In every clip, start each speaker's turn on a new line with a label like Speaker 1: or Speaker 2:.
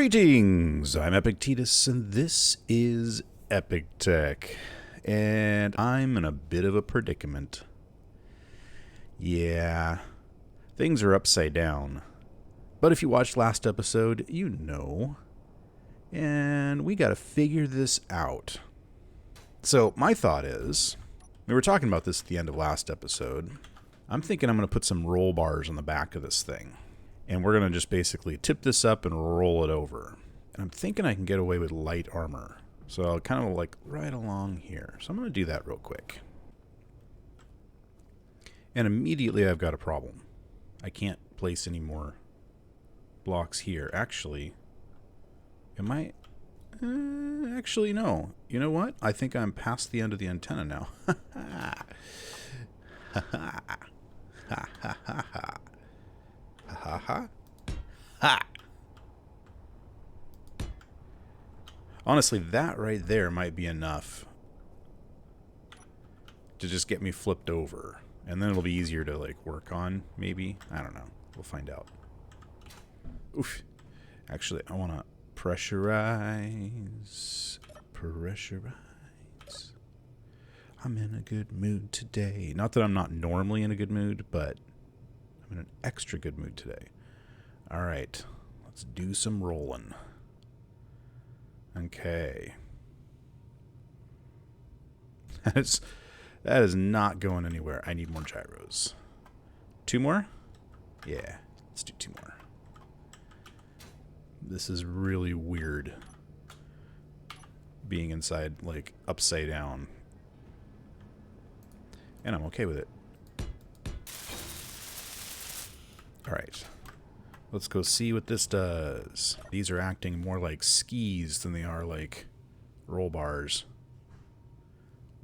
Speaker 1: Greetings! I'm Epictetus, and this is Epic Tech. And I'm in a bit of a predicament. Yeah, things are upside down. But if you watched last episode, you know. And we gotta figure this out. So, my thought is, we were talking about this at the end of last episode. I'm thinking I'm gonna put some roll bars on the back of this thing. And we're going to just basically tip this up and roll it over. And I'm thinking I can get away with light armor. So I'll kind of like right along here. So I'm going to do that real quick. And immediately I've got a problem. I can't place any more blocks here. Actually, am I? Actually, no. You know what? I think I'm past the end of the antenna now. Ha ha ha ha ha. Ha ha ha. Honestly, that right there might be enough to just get me flipped over. And then it'll be easier to like work on, maybe. I don't know. We'll find out. Oof. Actually, I want to pressurize. Pressurize. I'm in a good mood today. Not that I'm not normally in a good mood, but I'm in an extra good mood today. All right, let's do some rolling. Okay. That is not going anywhere. I need more gyros. 2 more? Yeah, let's do 2 more. This is really weird. Being inside, like, upside down. And I'm okay with it. Alright, let's go see what this does. These are acting more like skis than they are like roll bars.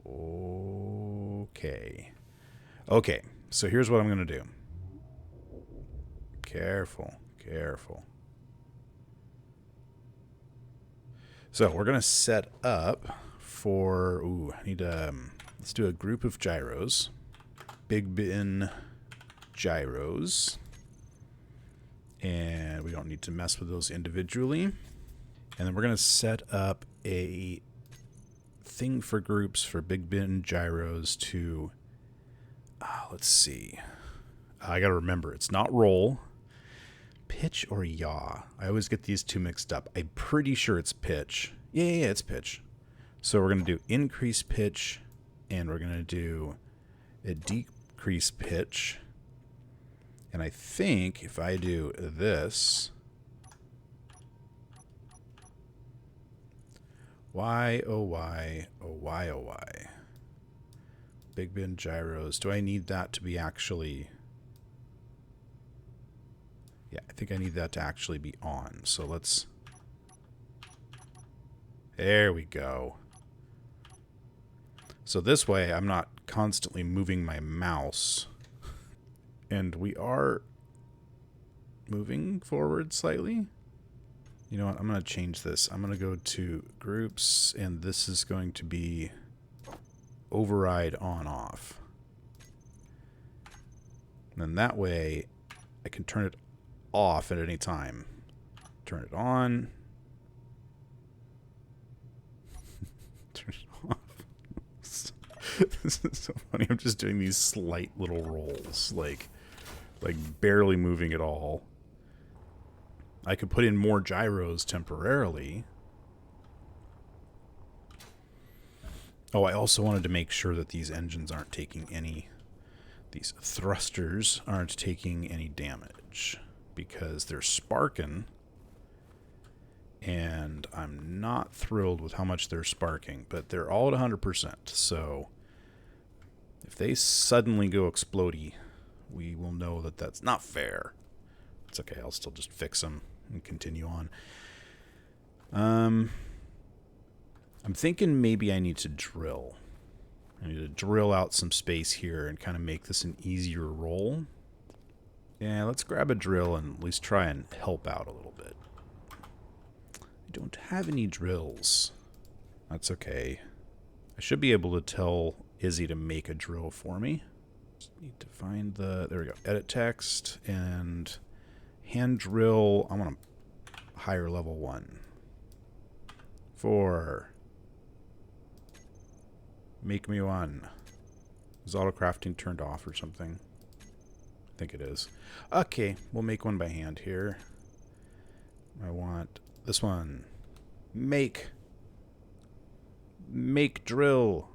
Speaker 1: Okay. Okay, so here's what I'm going to do. Careful, careful. So we're going to set up for... Ooh, I need to... let's do a group of gyros. Big bin gyros. And we don't need to mess with those individually. And then we're going to set up a thing for groups for big bin gyros to... let's see. I got to remember, it's not roll. Pitch or yaw. I always get these two mixed up. I'm pretty sure it's pitch. Yeah, it's pitch. So we're going to do increase pitch. And we're going to do a decrease pitch. And I think if I do this, Y, oh, Y, oh, Y, oh, Y. Big bin gyros. Do I need that to be actually... Yeah, I think I need that to actually be on. So let's... There we go. So this way, I'm not constantly moving my mouse. And we are moving forward slightly. You know what? I'm going to change this. I'm going to go to groups, and this is going to be override on-off. And then that way, I can turn it off at any time. Turn it on. Turn it off. This is so funny. I'm just doing these slight little rolls, like barely moving at all. I could put in more gyros temporarily. Oh, I also wanted to make sure that these engines aren't taking any... These thrusters aren't taking any damage, because they're sparking, and I'm not thrilled with how much they're sparking, but they're all at 100%, so if they suddenly go explodey, we will know that that's not fair. It's okay, I'll still just fix them and continue on. I'm thinking maybe I need to drill. I need to drill out some space here and kind of make this an easier roll. Yeah, let's grab a drill and at least try and help out a little bit. I don't have any drills. That's okay. I should be able to tell Izzy to make a drill for me. Just need to find the... There we go. Edit text and hand drill. I want to higher level one. 4. Make me one. Is auto crafting turned off or something? I think it is. Okay, we'll make one by hand here. I want this one. Make drill.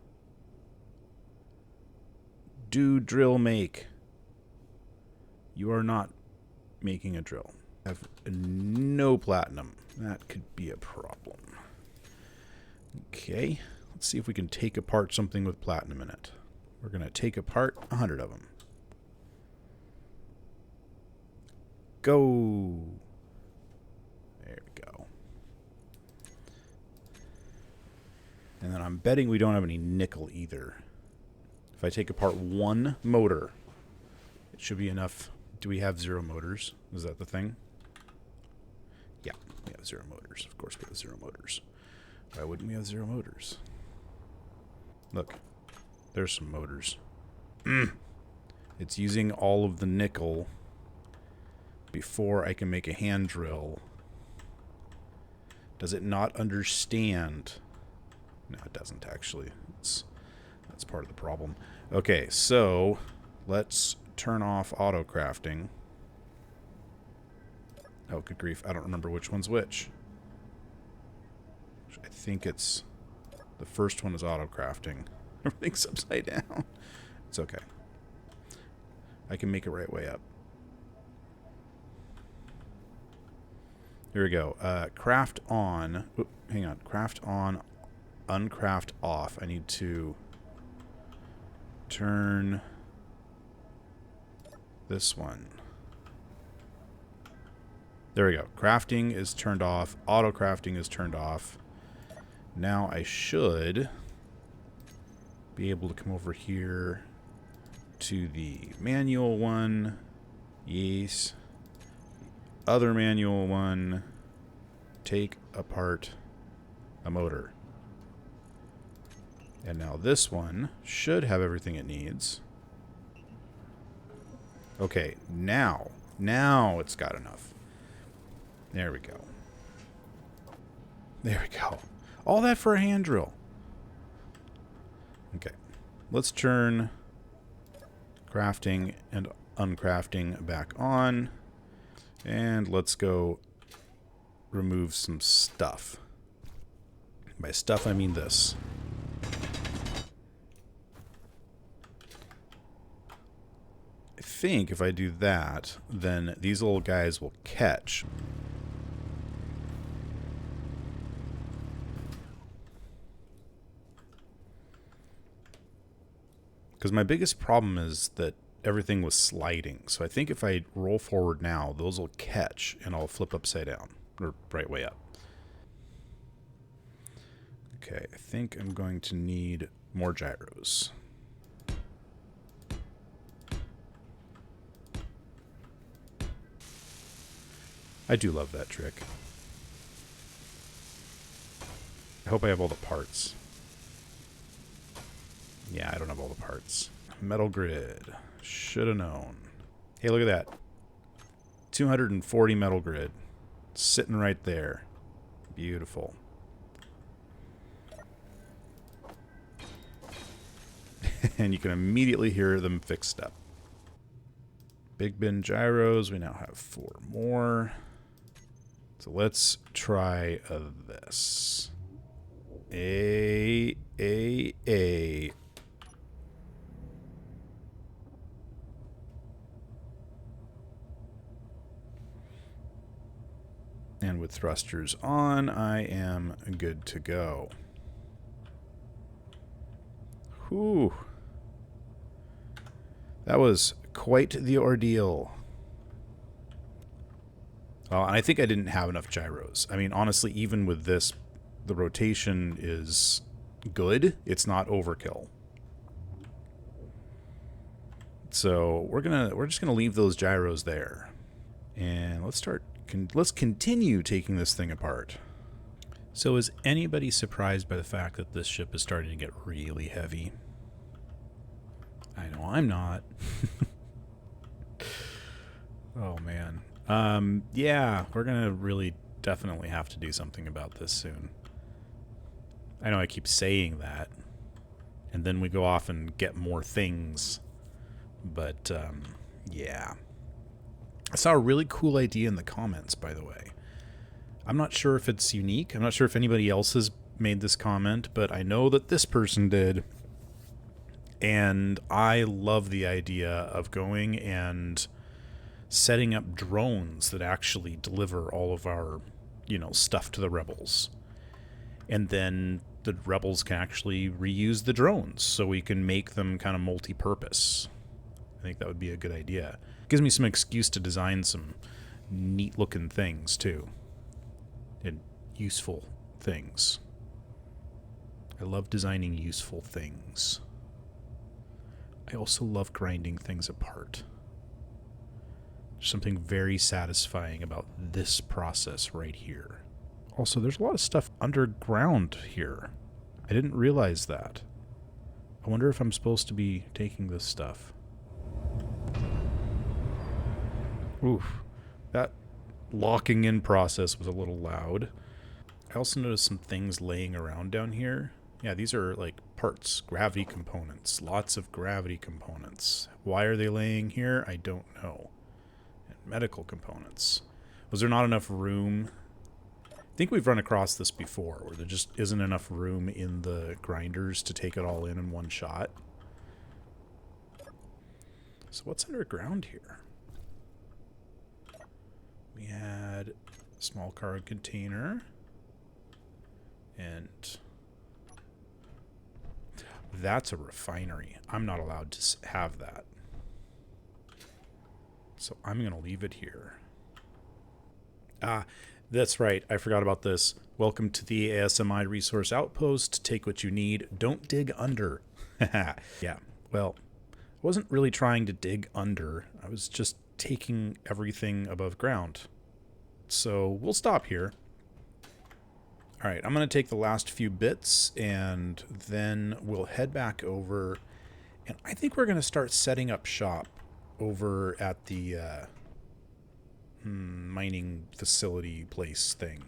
Speaker 1: Do drill make. You are not making a drill. I have no platinum. That could be a problem. Okay, let's see if we can take apart something with platinum in it. We're going to take apart 100 of them. Go. There we go. And then I'm betting we don't have any nickel either. If I take apart one motor, it should be enough. Do we have 0 motors? Is that the thing? Yeah, we have 0 motors. Of course we have 0 motors. Why wouldn't we have 0 motors? Look, there's some motors. It's using all of the nickel before I can make a hand drill. Does it not understand? No, it doesn't actually. That's part of the problem. Okay, so let's turn off auto crafting. Oh, good grief. I don't remember which one's which. I think it's the first one is auto crafting. Everything's upside down. It's okay. I can make it right way up. Here we go. Craft on. Oop, hang on. Craft on. Uncraft off. I need to turn this one. There we go. Crafting is turned off. Auto crafting is turned off. Now I should be able to come over here to the manual one. Yes. Other manual one. Take apart a motor. And now this one should have everything it needs. Okay, now it's got enough. There we go. There we go. All that for a hand drill. Okay. Let's turn crafting and uncrafting back on. And let's go remove some stuff. By stuff, I mean this. I think if I do that, then these little guys will catch. Because my biggest problem is that everything was sliding. So I think if I roll forward now, those will catch and I'll flip upside down. Or right way up. Okay, I think I'm going to need more gyros. I do love that trick. I hope I have all the parts. Yeah, I don't have all the parts. Metal grid. Should have known. Hey, look at that. 240 metal grid. Sitting right there. Beautiful. And you can immediately hear them fixed up. Big bin gyros. We now have 4 more. So let's try this. A. And with thrusters on, I am good to go. Whew. That was quite the ordeal. Well, and I think I didn't have enough gyros. I mean, honestly, even with this, the rotation is good. It's not overkill. So we're just gonna leave those gyros there, and let's continue taking this thing apart. So is anybody surprised by the fact that this ship is starting to get really heavy? I know I'm not. Oh man. Yeah, we're gonna really definitely have to do something about this soon. I know I keep saying that, and then we go off and get more things, but yeah. I saw a really cool idea in the comments, by the way. I'm not sure if it's unique. I'm not sure if anybody else has made this comment, but I know that this person did. And I love the idea of going and setting up drones that actually deliver all of our, stuff to the rebels. And then the rebels can actually reuse the drones so we can make them kind of multi-purpose. I think that would be a good idea. Gives me some excuse to design some neat looking things too. And useful things. I love designing useful things. I also love grinding things apart. There's something very satisfying about this process right here. Also, there's a lot of stuff underground here. I didn't realize that. I wonder if I'm supposed to be taking this stuff. Oof. That locking in process was a little loud. I also noticed some things laying around down here. Yeah, these are like parts, gravity components, lots of gravity components. Why are they laying here? I don't know. And medical components. Was there not enough room? I think we've run across this before, where there just isn't enough room in the grinders to take it all in one shot. So what's underground here? We had a small cargo container. And that's a refinery. I'm not allowed to have that. So I'm going to leave it here. Ah, that's right. I forgot about this. Welcome to the ASMI Resource Outpost. Take what you need. Don't dig under. Yeah, well, I wasn't really trying to dig under. I was just taking everything above ground. So we'll stop here. All right, I'm going to take the last few bits, and then we'll head back over, and I think we're going to start setting up shop over at the mining facility place thing.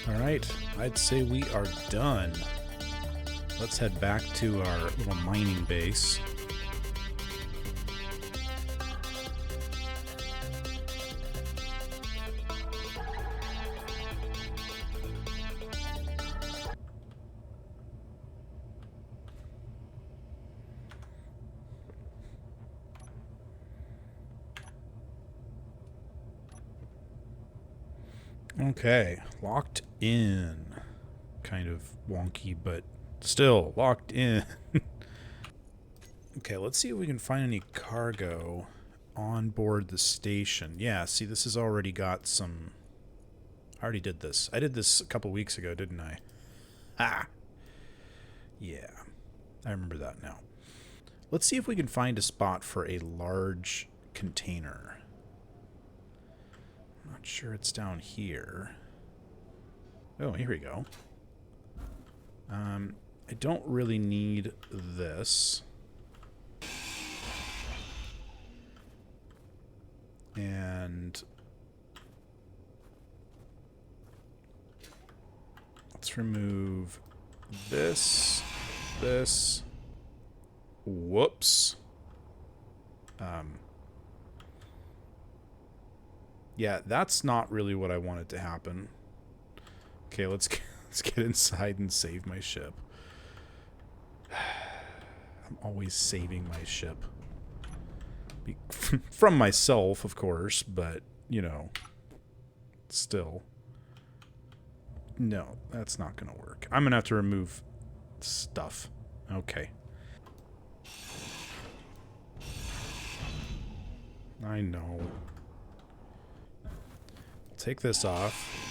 Speaker 1: Alright, I'd say we are done. Let's head back to our little mining base. Okay, locked in. Kind of wonky, but still locked in. Okay, let's see if we can find any cargo on board the station. Yeah, see, this has already got some... I already did this. I did this a couple weeks ago, didn't I? Ah! Yeah, I remember that now. Let's see if we can find a spot for a large container. Not sure it's down here. Oh, here we go. I don't really need this. And let's remove this, this. Whoops. Yeah, that's not really what I wanted to happen. Okay, let's get inside and save my ship. I'm always saving my ship. From myself, of course, but you know, still. No, that's not going to work. I'm going to have to remove stuff. Okay. I know. Take this off.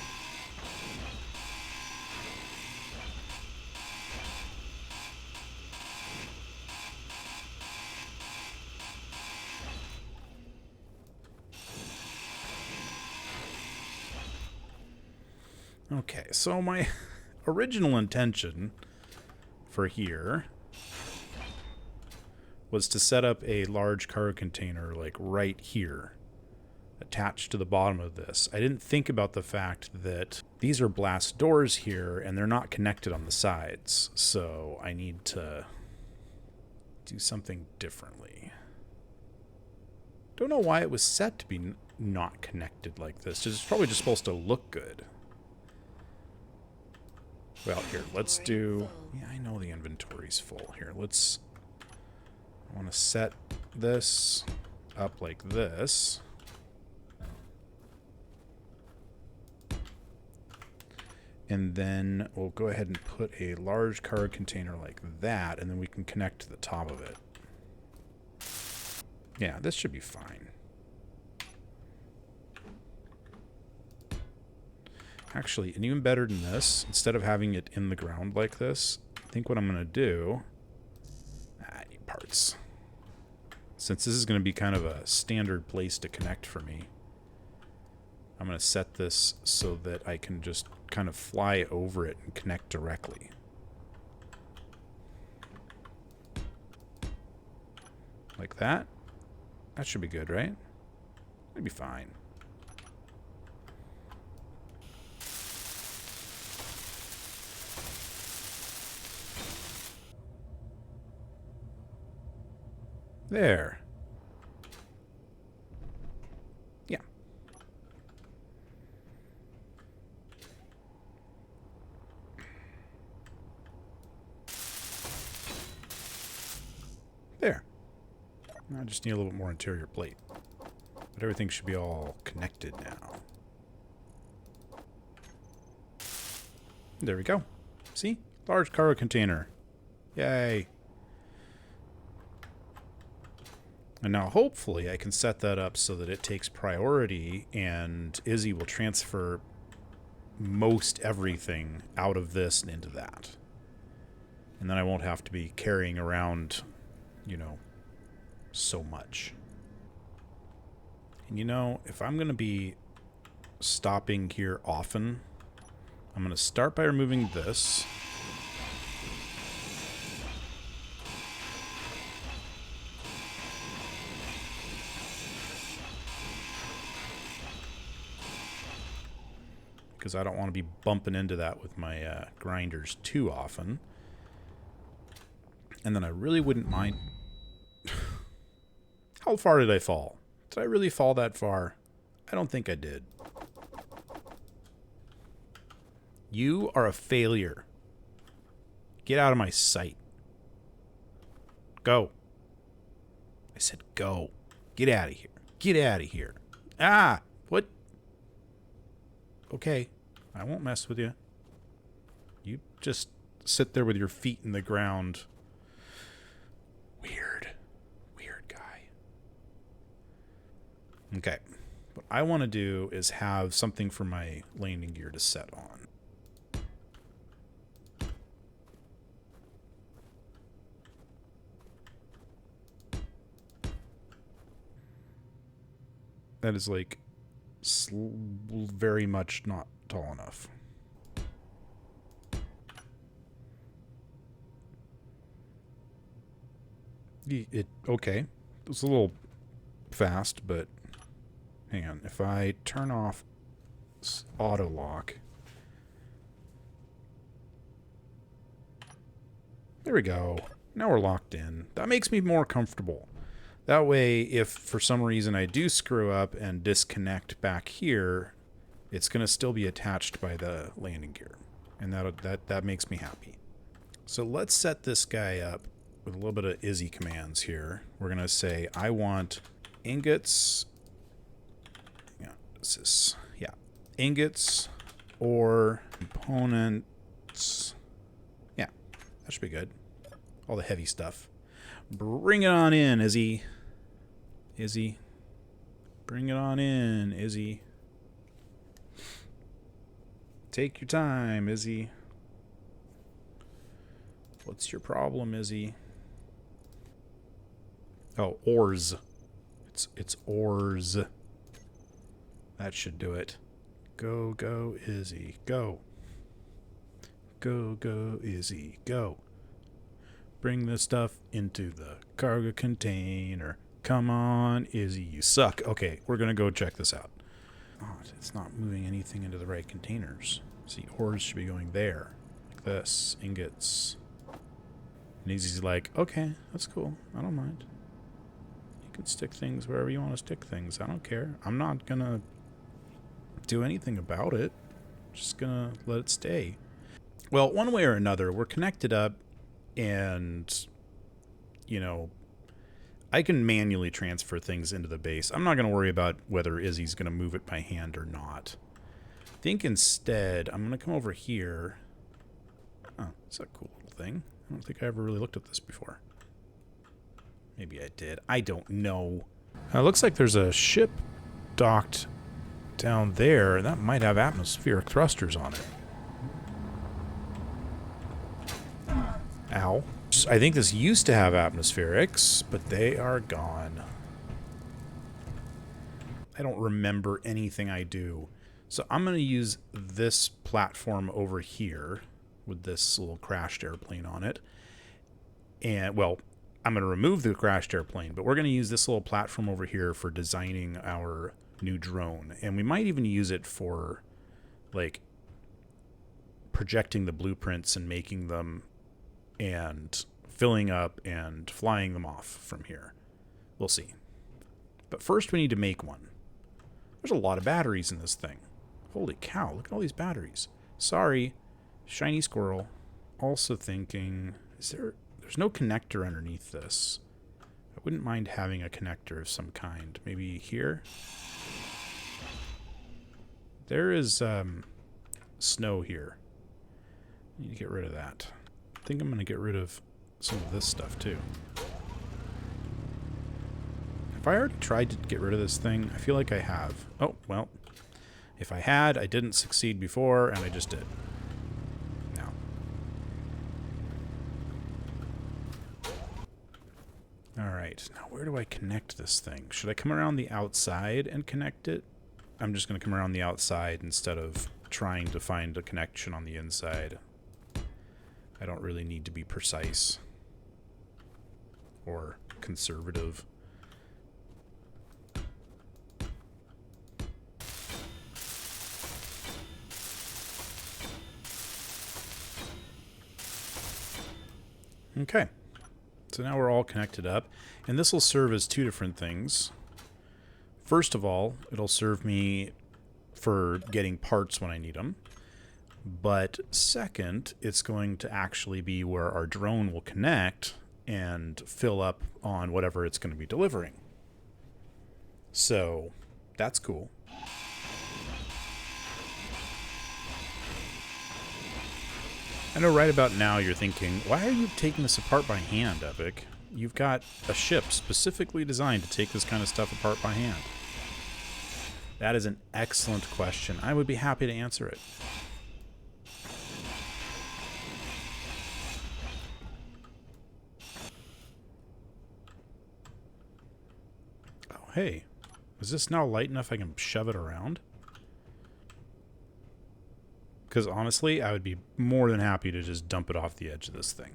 Speaker 1: Okay, so my original intention for here was to set up a large cargo container like right here, attached to the bottom of this. I didn't think about the fact that these are blast doors here and they're not connected on the sides, so I need to do something differently. Don't know why it was set to be not connected like this. It's probably just supposed to look good. Well, here, let's do... Yeah, I know the inventory's full. Here, let's... I want to set this up like this. And then we'll go ahead and put a large cargo container like that, and then we can connect to the top of it. Yeah, this should be fine. Actually, and even better than this, instead of having it in the ground like this, I think what I'm going to do... I need parts. Since this is going to be kind of a standard place to connect for me, I'm going to set this so that I can just kind of fly over it and connect directly. Like that. That should be good, right? It'll be fine. There. Yeah. There. I just need a little bit more interior plate. But everything should be all connected now. There we go. See? Large cargo container. Yay. And now hopefully I can set that up so that it takes priority and Izzy will transfer most everything out of this and into that. And then I won't have to be carrying around, you know, so much. And you know, if I'm going to be stopping here often, I'm going to start by removing this. Because I don't want to be bumping into that with my grinders too often. And then I really wouldn't mind... How far did I fall? Did I really fall that far? I don't think I did. You are a failure. Get out of my sight. Go. I said go. Get out of here. Get out of here. Ah! What? Okay. I won't mess with you. You just sit there with your feet in the ground. Weird. Weird guy. Okay. What I want to do is have something for my landing gear to set on. That is like very much not tall enough. Okay. It's a little fast, but hang on. If I turn off auto lock, there we go. Now we're locked in. That makes me more comfortable. That way, if for some reason I do screw up and disconnect back here, it's going to still be attached by the landing gear. And that makes me happy. So let's set this guy up with a little bit of Izzy commands here. We're going to say, I want ingots. Yeah, Diagnosis. Yeah. Ingots or components. Yeah, that should be good. All the heavy stuff. Bring it on in, Izzy. Izzy. Bring it on in, Izzy. Take your time, Izzy. What's your problem, Izzy? Oh, ores. It's ores. That should do it. Go, go, Izzy, go. Go, go, Izzy, go. Bring the stuff into the cargo container. Come on, Izzy, you suck. Okay, we're going to go check this out. Oh, it's not moving anything into the right containers. See, ores should be going there. Like this. Ingots. And Izzy's like, okay, that's cool. I don't mind. You can stick things wherever you want to stick things. I don't care. I'm not going to do anything about it. Just going to let it stay. Well, one way or another, we're connected up, and, you know, I can manually transfer things into the base. I'm not going to worry about whether Izzy's going to move it by hand or not. I think instead, I'm going to come over here. Oh, it's a cool little thing. I don't think I ever really looked at this before. Maybe I did. I don't know. Looks like there's a ship docked down there, and that might have atmospheric thrusters on it. Ow. I think this used to have atmospherics, but they are gone. I don't remember anything I do. So I'm going to use this platform over here with this little crashed airplane on it. And, well, I'm going to remove the crashed airplane, but we're going to use this little platform over here for designing our new drone. And we might even use it for, like, projecting the blueprints and making them and filling up and flying them off from here. We'll see. But first we need to make one. There's a lot of batteries in this thing. Holy cow, look at all these batteries. Sorry, shiny squirrel. Also thinking, there's no connector underneath this. I wouldn't mind having a connector of some kind. Maybe here? There is snow here. I need to get rid of that. I think I'm going to get rid of some of this stuff too. Have I already tried to get rid of this thing? I feel like I have. Oh, well. If I had, I didn't succeed before, and I just did. Now. Alright, now where do I connect this thing? Should I come around the outside and connect it? I'm just going to come around the outside instead of trying to find a connection on the inside. I don't really need to be precise or conservative. Okay, so now we're all connected up, and this will serve as two different things. First of all, it'll serve me for getting parts when I need them. But second, it's going to actually be where our drone will connect and fill up on whatever it's going to be delivering. So that's cool. I know right about now you're thinking, why are you taking this apart by hand, Epic? You've got a ship specifically designed to take this kind of stuff apart by hand. That is an excellent question. I would be happy to answer it. Oh, hey. Is this now light enough I can shove it around? Because honestly, I would be more than happy to just dump it off the edge of this thing.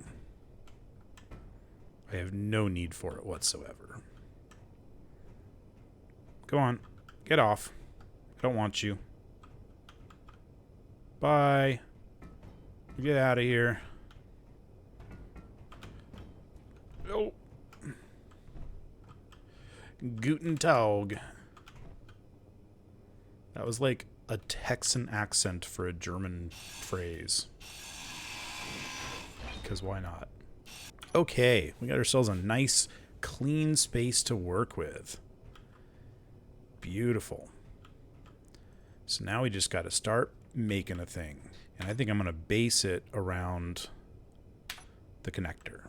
Speaker 1: I have no need for it whatsoever. Come on. Get off. I don't want you. Bye. Get out of here. Oh. Guten Tag. That was like a Texan accent for a German phrase. Because why not? Okay, we got ourselves a nice, clean space to work with. Beautiful. So now we just got to start making a thing. And I think I'm going to base it around the connector.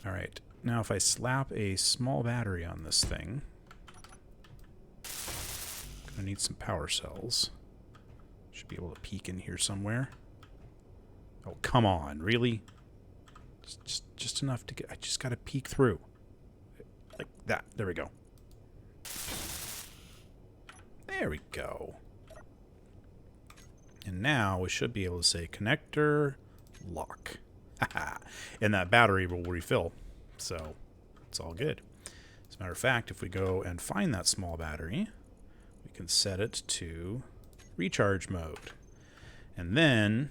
Speaker 1: All right, now if I slap a small battery on this thing, I'm going to need some power cells. Should be able to peek in here somewhere. Oh, come on, really? Just enough to get, I just got to peek through. Like that, there we go. There we go. And now we should be able to say connector lock. And that battery will refill. So it's all good. As a matter of fact, if we go and find that small battery, we can set it to recharge mode. And then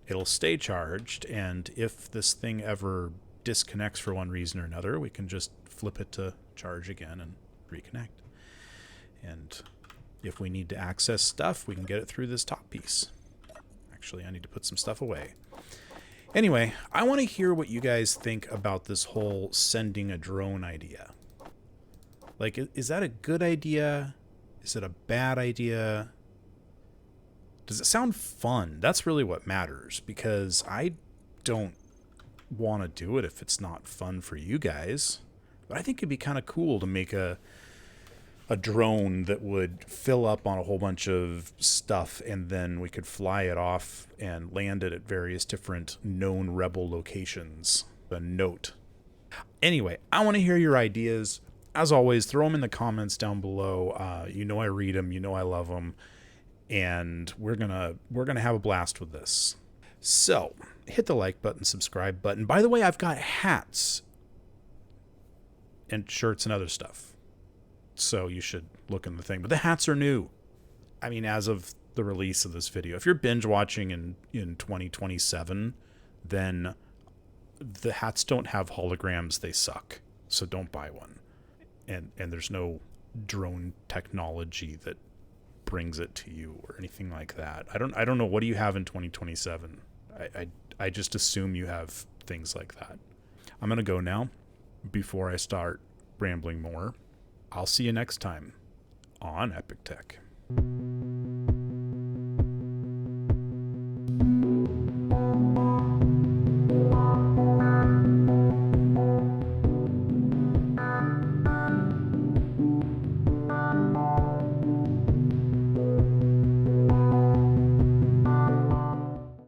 Speaker 1: it'll stay charged. And if this thing ever disconnects for one reason or another, we can just flip it to charge again and reconnect. And if we need to access stuff, we can get it through this top piece. Actually, I need to put some stuff away. Anyway, I want to hear what you guys think about this whole sending a drone idea. Like, is that a good idea? Is it a bad idea? Does it sound fun? That's really what matters, because I don't want to do it if it's not fun for you guys. But I think it'd be kind of cool to make a drone that would fill up on a whole bunch of stuff, and then we could fly it off and land it at various different known rebel locations. A note. Anyway, I want to hear your ideas. As always, throw them in the comments down below. You know I read them. You know I love them. And we're gonna have a blast with this. So hit the like button, subscribe button. By the way, I've got hats and shirts and other stuff. So you should look in the thing. But the hats are new. I mean, as of the release of this video. If you're binge watching in 2027, then the hats don't have holograms. They suck. So don't buy one. And there's no drone technology that brings it to you or anything like that. I don't know. What do you have in 2027? I just assume you have things like that. I'm going to go now before I start rambling more. I'll see you next time on Epic Tech.